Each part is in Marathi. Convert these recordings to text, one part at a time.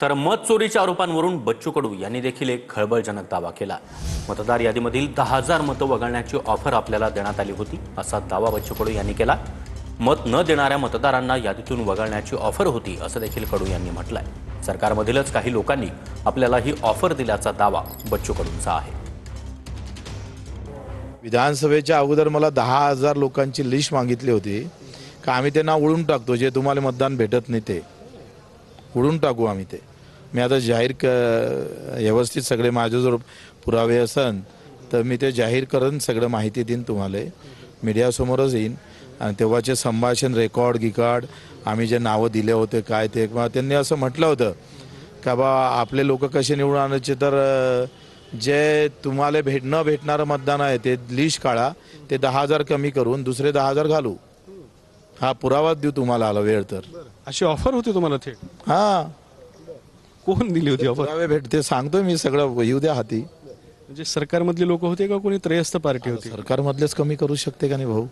तर मत चोरीच्या आरोपांवरून बच्चू कडू यांनी देखील एक खळबळजनक दावा केला। मतदार यादीमधील 10,000 मतं वगळण्याची ऑफर आपल्याला देण्यात आली होती, असा दावा बच्चू कडू यांनी केला। मत न देणाऱ्या मतदारांना यादीतून वगळण्याची ऑफर होती, असं देखील कडू यांनी म्हटलंय। सरकारमधीलच काही लोकांनी आपल्याला ही ऑफर दिल्याचा दावा बच्चू कडूंचा आहे। विधानसभेच्या अगोदर मला 10,000 लोकांची लिस्ट मागितली होती का आम्ही त्यांना उडून टाकतो, जे तुम्हाला मतदान भेटत नाही ते उडून टाकू आम्ही ते। मी आता जाहीर व्यवस्थित सगळे माझ्याजवळ पुरावे असन तर मी ते जाहीर करून सगळं माहिती देईन तुम्हाला, मीडियासमोरच येईन। आणि तेव्हाचे संभाषण रेकॉर्ड आम्ही जे नावं दिले होते काय ते, त्यांनी असं म्हटलं होतं का बा आपले लोक कसे निवडून आणायचे, तर जे तुम्हाला न भेटणारं मतदान आहे ते लिस्ट काढा, ते 10,000 कमी करून दुसरे 10,000 घालू। हा पुरावा देऊ तुम्हाला आला वेळ तर। अशी ऑफर होती तुम्हाला थेट? हा, कोण दिली होती ऑफर? पुरावे भेटते सांगतो मी सगळं, येऊ द्या हाती। म्हणजे सरकारमधले लोक होते का कोणी त्रयस्थ पार्टी होती? सरकारमधलेच कमी करू शकते का नाही भाऊ?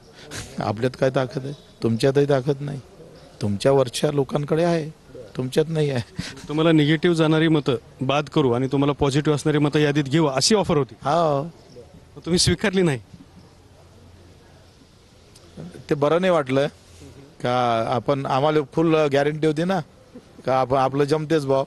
आपल्यात काय ताकद आहे? तुमच्यातही ताकद नाही, तुमच्या वरच्या लोकांकडे आहे, तुमच्यात नाही आहे। तुम्हाला निगेटिव्ह जाणारी मतं बाद करू आणि तुम्हाला पॉझिटिव्ह असणारी मतं यादीत घेऊ अशी ऑफर होती? हा, तुम्ही स्वीकारली नाही? ते बरं नाही वाटलं का आपण, आम्हाला फुल गॅरंटी होती ना का आपण आपलं जमतेच भाऊ।